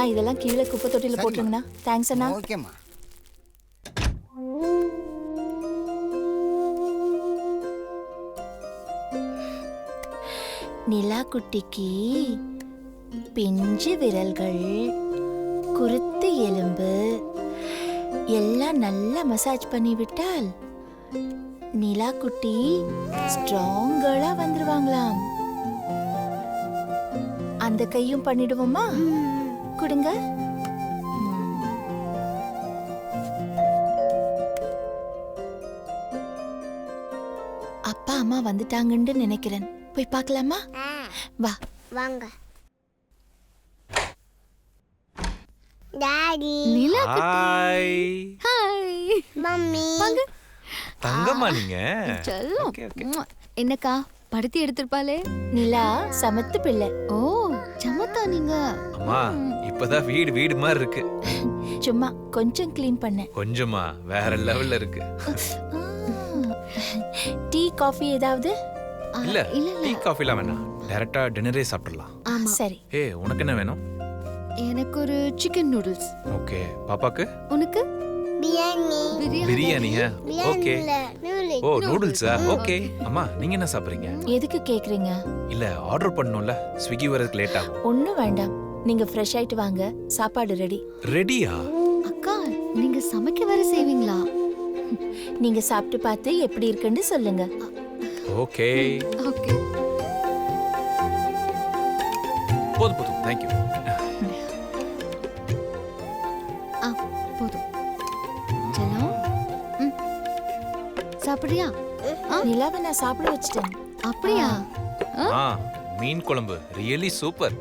அண்ணா இதெல்லாம் கீழே குப்பை தொட்டியில போட்டுருங்கண்ணா. தேங்க்ஸ் அண்ணா. ஓகேம்மா. நிலா குட்டிக்கு பிஞ்சு விரல்கள், குருத்து எலும்பு எல்லாம் நல்லா மசாஜ் பண்ணி விட்டால் நிலா குட்டி ஸ்ட்ராங்கா வந்துருவாங்களாம். அந்த கையும் பண்ணிடுவோமா? கொடுங்க. அப்பா அம்மா வந்துட்டாங்கன்னு நினைக்கிறேன். போய் பார்க்கலாமா? வா வாங்க. டாடி. நிலா ஹாய். Hi mummy. வாங்க. தங்கம்மா நீங்க? செல்லம். Okay, okay. என்னக்கா படுத்தி எடுத்திருப்பாளே? நிலா சமத்து பிள்ளை. ஓ சமத்தா நீங்க? அம்மா இப்பதான் வீடு மாதிரி இருக்கு. சும்மா கொஞ்சம் க்ளீன் பண்ணேன். கொஞ்சமா வேற லெவல்ல இருக்கு. டீ காஃபி ஏதாவது? இல்ல இல்ல டீ இல்ல. காஃபிலாம் வேணாம். டைரக்டா டின்னரே சாப்பிடலாம். ஆமா. சரி. ஏய் உனக்கு என்ன வேணும்? எனக்கு ஒரு சிக்கன் நூடுல்ஸ். ஓகே. பாப்பாக்கு? உனக்கு? பிரியாணி. பிரியாணியா? ஓகே. நூடுல்ஸ். ஓ நூடுல்ஸா? ஓகே. அம்மா நீங்க என்ன சாப்பிடுறீங்க? எதுக்கு கேக்குறீங்க? இல்ல ஆர்டர் பண்ணனும்ல, ஸ்விக்கி வரதுக்கு லேட் ஆகும். ஒண்ணும் வேண்டாம், நீங்க ஃப்ரெஷ் ஆயிட்டு வாங்க, சாப்பாடு ரெடி. ரெடியா? அக்கா நீங்க சமைக்க வேற செய்வீங்களா? நீங்க சாப்பிட்டு பார்த்து எப்படி இருக்குன்னு சொல்லுங்க. ஓகே. ஓகே. போதும் தேங்க் யூ. போதும். செல்லம். சாப்பிடுறியா? நிலாவை நான் சாப்பிட வச்சிட்டேன். அப்படியா? மீன் குழம்பு ரியலி சூப்பர்.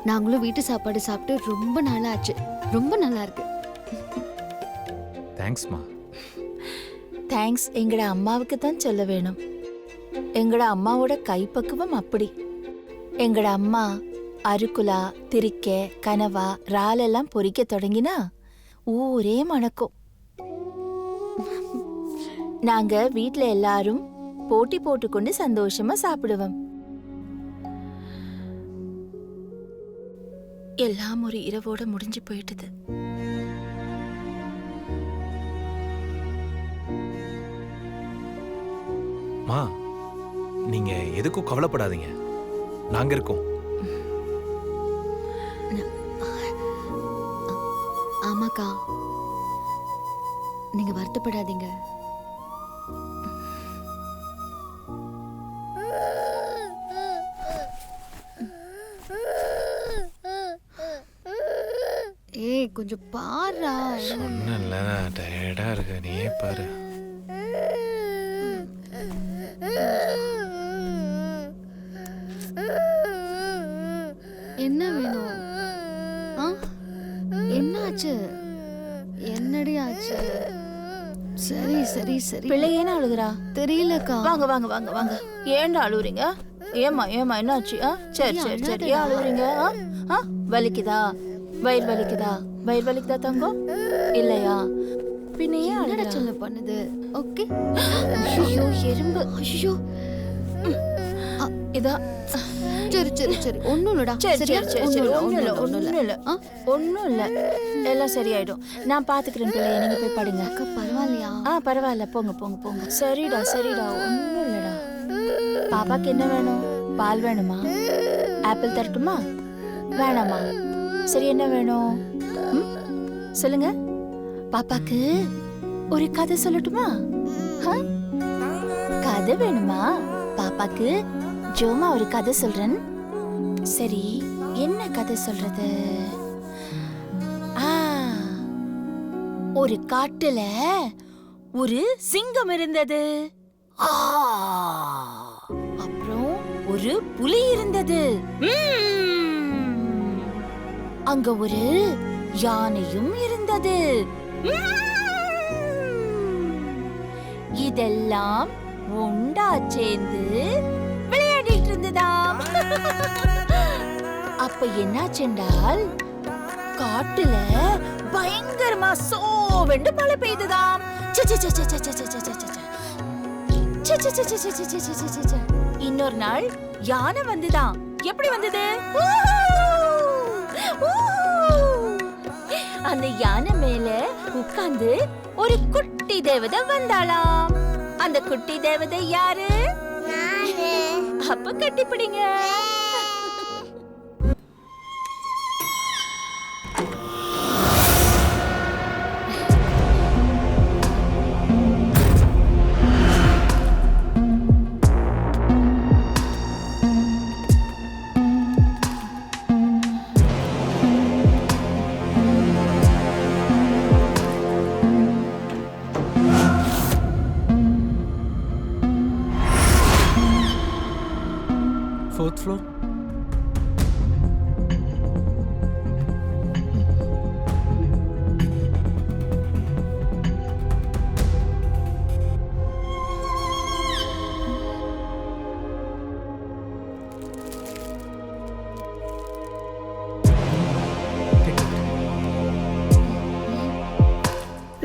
நாங்களும் வீட்டு சாப்பாடு சாப்பிட்டு ரொம்ப நாளா ஆச்சு. ரொம்ப நல்லா இருக்கு. தேங்க்ஸ்மா. தேங்க்ஸ் எங்கட அம்மாவுக்கு தான் சொல்ல வேணும். எங்கட அம்மாவோட கைப்பக்குவம் அப்படி. எங்கட அம்மா அருக்குலா, திரிக்க, கனவா, இறால் எல்லாம் பொரிக்க தொடங்கினா ஊரே மணக்கும். நாங்க வீட்ல எல்லாரும் போட்டி போட்டுக்கொண்டு சந்தோஷமா சாப்பிடுவோம். எல்லாம் ஒரு இரவோட முடிஞ்சு போயிட்டது. மா நீங்க எதுக்கும் கவலைப்படாதீங்க, நாங்க இருக்கோம். ஆமாக்கா நீங்க வருத்தப்படாதீங்க. ஏய் கொஞ்சம் பாருடா. சொன்னேன்ல டயர்டா இருக்கு, நீயே பாரு. என்ன வேணும்? என்னாச்சு? என்னடி ஆச்சு? சரி சரி சரி. பிள்ளை ஏன் அழுகுறா? தெரியலக்கா. வாங்க வாங்க வாங்க வாங்க. ஏன்டா அழுகுறீங்க? ஏமா ஏமா என்னாச்சு? சரி சரி சரி. ஏன் அழுகுறீங்க? வலிக்குதா? வயிறு வலிக்குதா? வயிறு வலிக்குதா தங்கம்? இல்லையா? பின்ன ஏன் என்னடா அழுகுறா? சொல்ல பண்ணுது? ஓகே. ஐயோ எறும்பு. ஐயோ. இதா. சரி சரி சரி. ஒண்ணும் இல்லடா. சரி சரி சரியா? சரி சரி. ஒண்ணும் இல்ல ஒண்ணும் இல்ல. எல்லாம் சரியாயிடும். நான் பாத்துக்கிறேன் பிள்ளைய, நீங்க போய் படுங்க. அக்கா பரவாயில்லையா? பரவாயில்ல, போங்க போங்க போங்க. சரிடா சரிடா, ஒண்ணும் இல்லடா. பாப்பாக்கு என்ன வேணும்? பால் வேணுமா? ஆப்பிள் தரட்டுமா? வேணாமா? சரி என்ன வேணும்? சொல்லுங்க. பாப்பாக்கு ஒரு கதை சொல்லட்டுமா? கதை வேணுமா? பாப்பாக்கு ஜோமா ஒரு கதை சொல்றேன். சரி என்ன கதை சொல்றது? ஒரு காட்டுல ஒரு சிங்கம் இருந்தது. அப்புறம் ஒரு புலி இருந்தது. அங்க ஒரு யானையும் இருந்தது. இதெல்லாம் ஒண்டா சேர்ந்து விளையாடிட்டு இருந்ததாம். அப்ப என்னாச்சென்றால் காட்டுல பயங்கரமா சோவென்று மழை பெய்ததாம். இன்னொரு நாள் யானை வந்துதான். எப்படி வந்தது? அந்த யானை மேல உட்கார்ந்து ஒரு குட்டி தேவதை வந்தாளாம். அந்த குட்டி தேவதை யாரு? நானு. அப்ப கட்டிப்பிடிங்க. Fourth floor.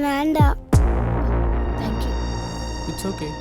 வேண்டாம். தேங்க்யூ. It's okay.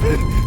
Ah!